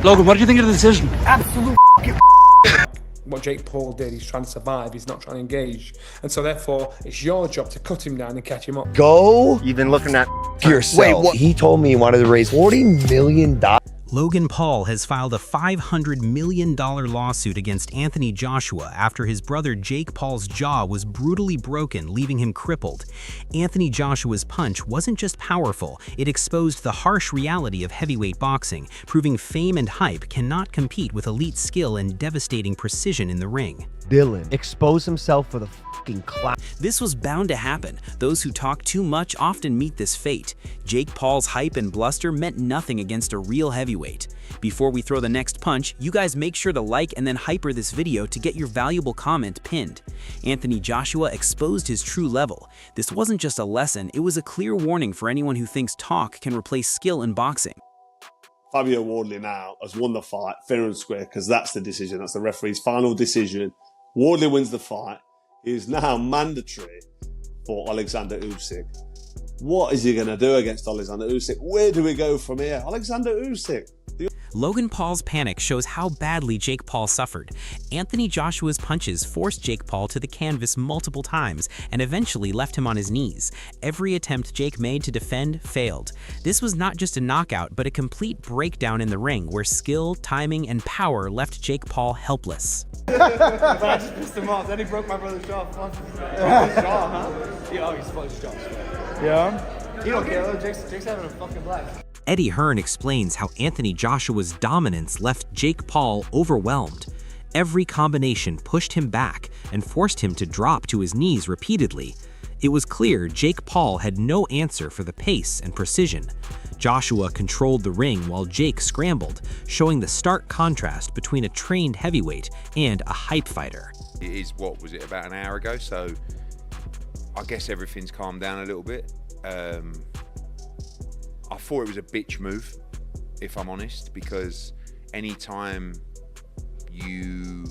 Logan, what do you think of the decision? Absolute what Jake Paul did, he's trying to survive, he's not trying to engage. And so therefore, it's your job to cut him down and catch him up. Go. You've been looking at Yourself. Wait, what? He told me he wanted to raise $40 million. Logan Paul has filed a $500 million lawsuit against Anthony Joshua after his brother Jake Paul's jaw was brutally broken, leaving him crippled. Anthony Joshua's punch wasn't just powerful, it exposed the harsh reality of heavyweight boxing, proving fame and hype cannot compete with elite skill and devastating precision in the ring. Dylan expose himself for the fucking clout. This was bound to happen. Those who talk too much often meet this fate. Jake Paul's hype and bluster meant nothing against a real heavyweight. Before we throw the next punch, you guys make sure to like and then hyper this video to get your valuable comment pinned. Anthony Joshua exposed his true level. This wasn't just a lesson, it was a clear warning for anyone who thinks talk can replace skill in boxing. Fabio Wardley now has won the fight fair and square because that's the decision. That's the referee's final decision. Wardley wins the fight. He is now mandatory for Alexander Usyk. What is he going to do against Alexander Usyk? Where do we go from here? Alexander Usyk. Logan Paul's panic shows how badly Jake Paul suffered. Anthony Joshua's punches forced Jake Paul to the canvas multiple times and eventually left him on his knees. Every attempt Jake made to defend failed. This was not just a knockout, but a complete breakdown in the ring where skill, timing, and power left Jake Paul helpless. But I just pissed him off. Then he broke my brother's jaw. His jaw, huh? Yeah, he split his jaw. Yeah? He don't care though. Jake's having a fucking blast. Eddie Hearn explains how Anthony Joshua's dominance left Jake Paul overwhelmed. Every combination pushed him back and forced him to drop to his knees repeatedly. It was clear Jake Paul had no answer for the pace and precision. Joshua controlled the ring while Jake scrambled, showing the stark contrast between a trained heavyweight and a hype fighter. It is, what was it, about an hour ago, so I guess everything's calmed down a little bit. I thought it was a bitch move, if I'm honest, because anytime you...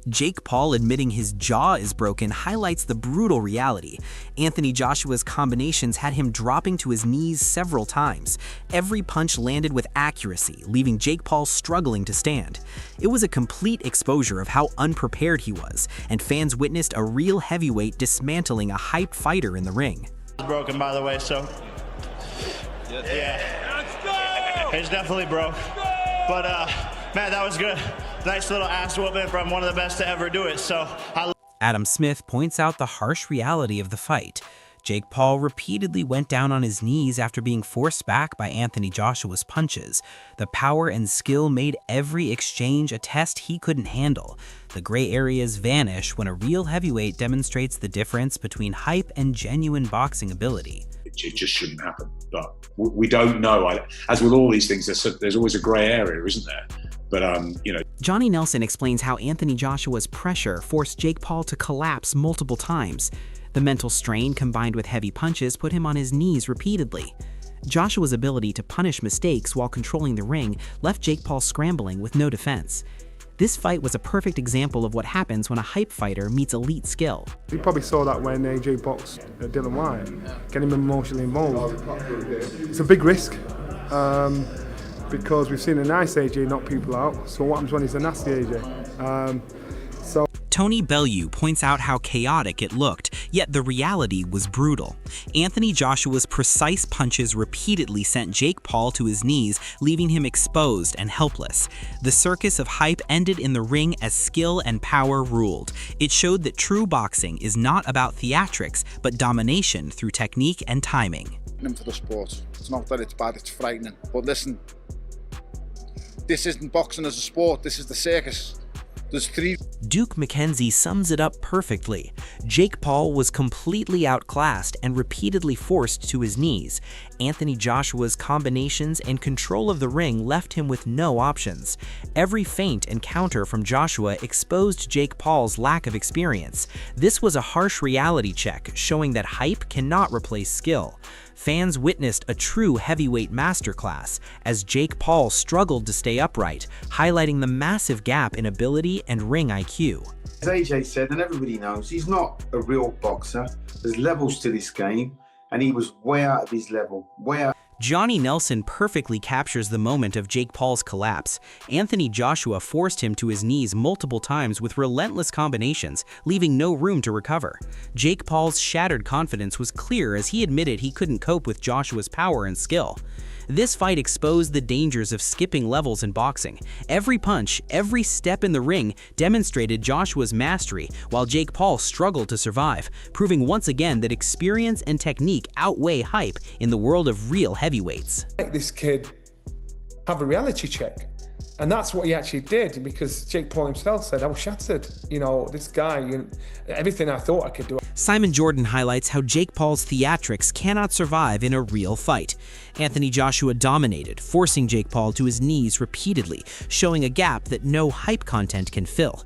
Jake Paul admitting his jaw is broken highlights the brutal reality. Anthony Joshua's combinations had him dropping to his knees several times. Every punch landed with accuracy, leaving Jake Paul struggling to stand. It was a complete exposure of how unprepared he was, and fans witnessed a real heavyweight dismantling a hyped fighter in the ring. It's broken, by the way, so... Yeah. Let's go! It's definitely broke. But, man, that was good. Nice little ass whooping from one of the best to ever do it, so... Adam Smith points out the harsh reality of the fight. Jake Paul repeatedly went down on his knees after being forced back by Anthony Joshua's punches. The power and skill made every exchange a test he couldn't handle. The gray areas vanish when a real heavyweight demonstrates the difference between hype and genuine boxing ability. It just shouldn't happen, but we don't know. As with all these things, there's always a grey area, isn't there? But, you know. Johnny Nelson explains how Anthony Joshua's pressure forced Jake Paul to collapse multiple times. The mental strain combined with heavy punches put him on his knees repeatedly. Joshua's ability to punish mistakes while controlling the ring left Jake Paul scrambling with no defense. This fight was a perfect example of what happens when a hype fighter meets elite skill. You probably saw that when AJ boxed Dylan White, getting him emotionally involved. It's a big risk because we've seen a nice AJ knock people out, so what happens when he's a nasty AJ? Tony Bellew points out how chaotic it looked, yet the reality was brutal. Anthony Joshua's precise punches repeatedly sent Jake Paul to his knees, leaving him exposed and helpless. The circus of hype ended in the ring as skill and power ruled. It showed that true boxing is not about theatrics, but domination through technique and timing. For the sport. It's not that it's bad, it's frightening. But listen, this isn't boxing as a sport, this is the circus. Duke McKenzie sums it up perfectly. Jake Paul was completely outclassed and repeatedly forced to his knees. Anthony Joshua's combinations and control of the ring left him with no options. Every feint and counter from Joshua exposed Jake Paul's lack of experience. This was a harsh reality check, showing that hype cannot replace skill. Fans witnessed a true heavyweight masterclass as Jake Paul struggled to stay upright, highlighting the massive gap in ability and ring IQ. As AJ said, and everybody knows, he's not a real boxer. There's levels to this game, and he was way out of his level, way out. Johnny Nelson perfectly captures the moment of Jake Paul's collapse. Anthony Joshua forced him to his knees multiple times with relentless combinations, leaving no room to recover. Jake Paul's shattered confidence was clear as he admitted he couldn't cope with Joshua's power and skill. This fight exposed the dangers of skipping levels in boxing. Every punch, every step in the ring demonstrated Joshua's mastery, while Jake Paul struggled to survive, proving once again that experience and technique outweigh hype in the world of real heavyweights. Make this kid have a reality check. And that's what he actually did, because Jake Paul himself said, I was shattered. You know, this guy, everything I thought I could do. Simon Jordan highlights how Jake Paul's theatrics cannot survive in a real fight. Anthony Joshua dominated, forcing Jake Paul to his knees repeatedly, showing a gap that no hype content can fill.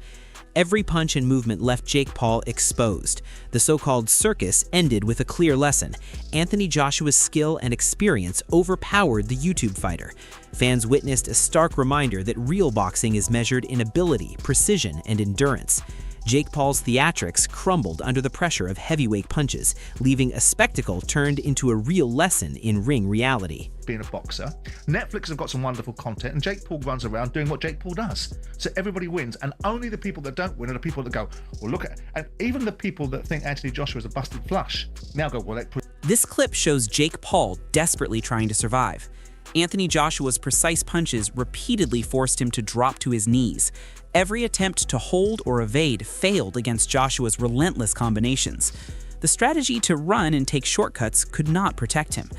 Every punch and movement left Jake Paul exposed. The so-called circus ended with a clear lesson. Anthony Joshua's skill and experience overpowered the YouTube fighter. Fans witnessed a stark reminder that real boxing is measured in ability, precision, and endurance. Jake Paul's theatrics crumbled under the pressure of heavyweight punches, leaving a spectacle turned into a real lesson in ring reality. Being a boxer, Netflix have got some wonderful content, and Jake Paul runs around doing what Jake Paul does. So everybody wins, and only the people that don't win are the people that go, well, look at, and even the people that think Anthony Joshua is a busted flush now go, well, This clip shows Jake Paul desperately trying to survive. Anthony Joshua's precise punches repeatedly forced him to drop to his knees. Every attempt to hold or evade failed against Joshua's relentless combinations. The strategy to run and take shortcuts could not protect him.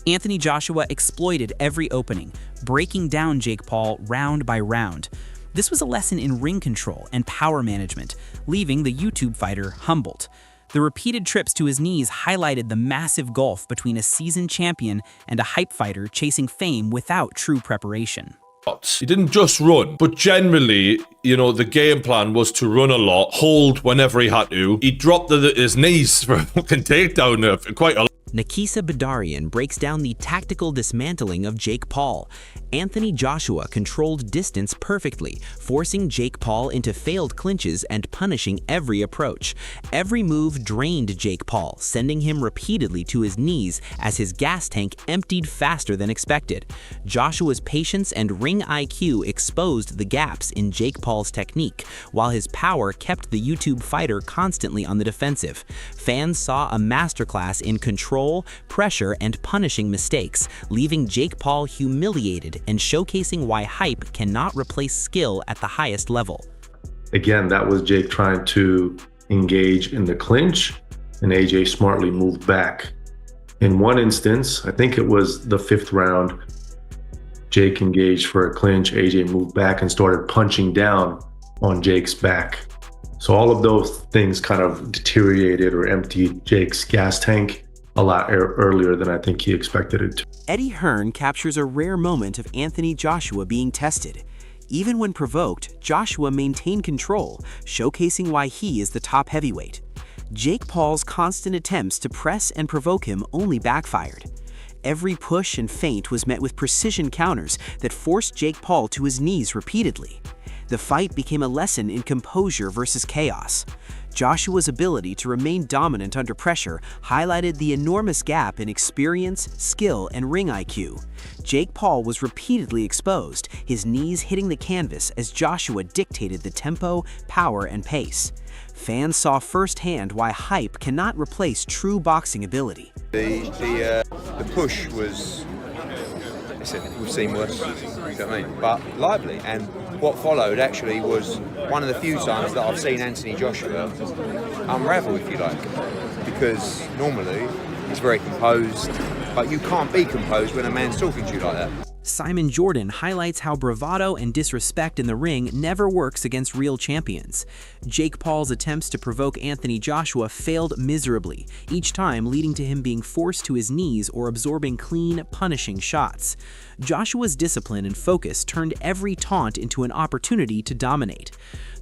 Anthony Joshua exploited every opening, breaking down Jake Paul round by round. This was a lesson in ring control and power management, leaving the YouTube fighter humbled. The repeated trips to his knees highlighted the massive gulf between a seasoned champion and a hype fighter chasing fame without true preparation. He didn't just run, but generally, the game plan was to run a lot, hold whenever he had to. He dropped his knees for a fucking takedown quite a lot. Nakisa Badarian breaks down the tactical dismantling of Jake Paul. Anthony Joshua controlled distance perfectly, forcing Jake Paul into failed clinches and punishing every approach. Every move drained Jake Paul, sending him repeatedly to his knees as his gas tank emptied faster than expected. Joshua's patience and ring IQ exposed the gaps in Jake Paul's technique, while his power kept the YouTube fighter constantly on the defensive. Fans saw a masterclass in control, pressure, and punishing mistakes, leaving Jake Paul humiliated and showcasing why hype cannot replace skill at the highest level. Again, that was Jake trying to engage in the clinch, and AJ smartly moved back. In one instance, I think it was the 5th round, Jake engaged for a clinch, AJ moved back and started punching down on Jake's back. So all of those things kind of deteriorated or emptied Jake's gas tank a lot earlier than I think he expected it to. Eddie Hearn captures a rare moment of Anthony Joshua being tested. Even when provoked, Joshua maintained control, showcasing why he is the top heavyweight. Jake Paul's constant attempts to press and provoke him only backfired. Every push and feint was met with precision counters that forced Jake Paul to his knees repeatedly. The fight became a lesson in composure versus chaos. Joshua's ability to remain dominant under pressure highlighted the enormous gap in experience, skill, and ring IQ. Jake Paul was repeatedly exposed, his knees hitting the canvas as Joshua dictated the tempo, power, and pace. Fans saw firsthand why hype cannot replace true boxing ability. The push was, we've seen worse, you know what I mean? But lively, and what followed actually was one of the few times that I've seen Anthony Joshua unravel, if you like, because normally he's very composed, but you can't be composed when a man's talking to you like that. Simon Jordan highlights how bravado and disrespect in the ring never works against real champions. Jake Paul's attempts to provoke Anthony Joshua failed miserably, each time leading to him being forced to his knees or absorbing clean, punishing shots. Joshua's discipline and focus turned every taunt into an opportunity to dominate.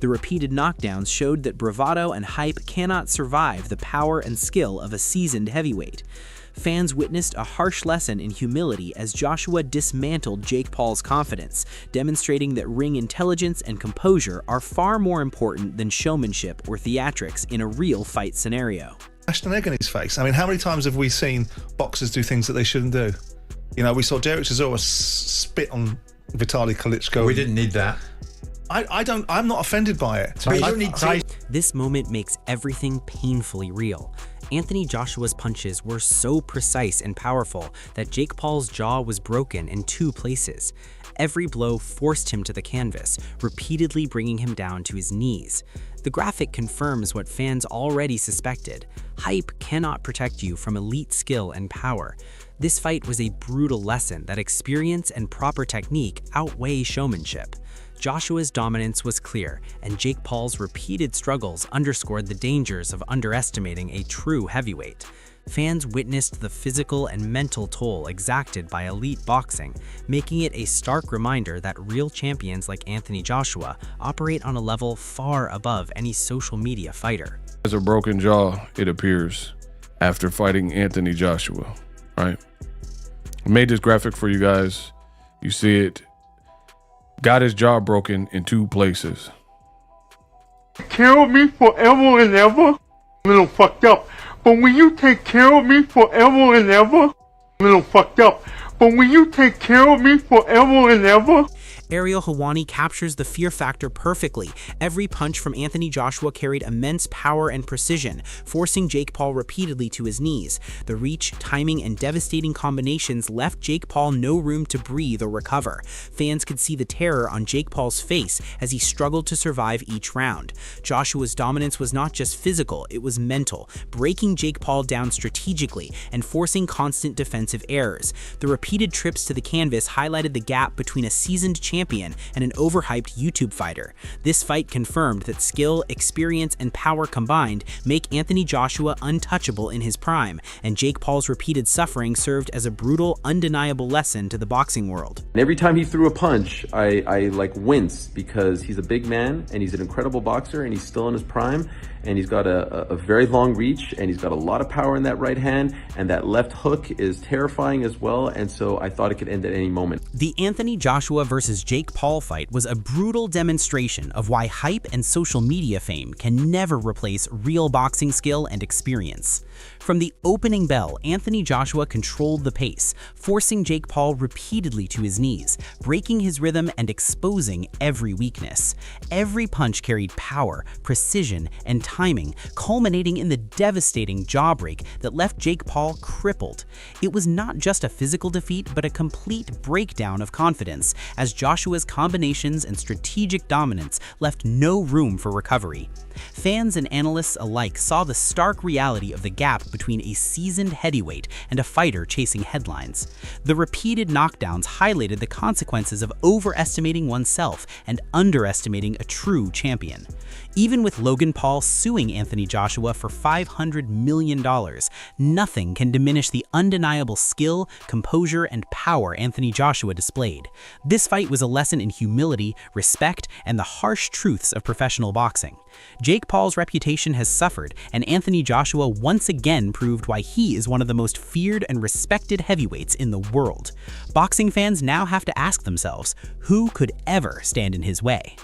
The repeated knockdowns showed that bravado and hype cannot survive the power and skill of a seasoned heavyweight. Fans witnessed a harsh lesson in humility as Joshua dismantled Jake Paul's confidence, demonstrating that ring intelligence and composure are far more important than showmanship or theatrics in a real fight smashed an egg in his face. I mean, how many times have we seen boxers do things that they shouldn't do? You know, we saw Derek Chisora spit on Vitaly Klitschko. We didn't need that. I'm not offended by it. This moment makes everything painfully real. Anthony Joshua's punches were so precise and powerful that Jake Paul's jaw was broken in 2 places. Every blow forced him to the canvas, repeatedly bringing him down to his knees. The graphic confirms what fans already suspected. Hype cannot protect you from elite skill and power. This fight was a brutal lesson that experience and proper technique outweigh showmanship. Joshua's dominance was clear, and Jake Paul's repeated struggles underscored the dangers of underestimating a true heavyweight. Fans witnessed the physical and mental toll exacted by elite boxing, making it a stark reminder that real champions like Anthony Joshua operate on a level far above any social media fighter. Has a broken jaw, it appears, after fighting Anthony Joshua, right? I made this graphic for you guys. You see it. Got his jaw broken in 2 places. Care of me forever and ever? A little fucked up. But when you take care of me forever and ever? A little fucked up. But when you take care of me forever and ever? Ariel Helwani captures the fear factor perfectly. Every punch from Anthony Joshua carried immense power and precision, forcing Jake Paul repeatedly to his knees. The reach, timing, and devastating combinations left Jake Paul no room to breathe or recover. Fans could see the terror on Jake Paul's face as he struggled to survive each round. Joshua's dominance was not just physical, it was mental, breaking Jake Paul down strategically and forcing constant defensive errors. The repeated trips to the canvas highlighted the gap between a seasoned champion and an overhyped YouTube fighter. This fight confirmed that skill, experience, and power combined make Anthony Joshua untouchable in his prime, and Jake Paul's repeated suffering served as a brutal, undeniable lesson to the boxing world. And every time he threw a punch, I like wince, because he's a big man and he's an incredible boxer and he's still in his prime, and he's got a very long reach, and he's got a lot of power in that right hand, and that left hook is terrifying as well, and so I thought it could end at any moment. The Anthony Joshua versus Jake Paul fight was a brutal demonstration of why hype and social media fame can never replace real boxing skill and experience. From the opening bell, Anthony Joshua controlled the pace, forcing Jake Paul repeatedly to his knees, breaking his rhythm and exposing every weakness. Every punch carried power, precision, and timing, culminating in the devastating jaw break that left Jake Paul crippled. It was not just a physical defeat, but a complete breakdown of confidence, as Joshua's combinations and strategic dominance left no room for recovery. Fans and analysts alike saw the stark reality of the gap between a seasoned heavyweight and a fighter chasing headlines. The repeated knockdowns highlighted the consequences of overestimating oneself and underestimating a true champion. Even with Logan Paul suing Anthony Joshua for $500 million, nothing can diminish the undeniable skill, composure, and power Anthony Joshua displayed. This fight was a lesson in humility, respect, and the harsh truths of professional boxing. Jake Paul's reputation has suffered, and Anthony Joshua once again proved why he is one of the most feared and respected heavyweights in the world. Boxing fans now have to ask themselves, who could ever stand in his way?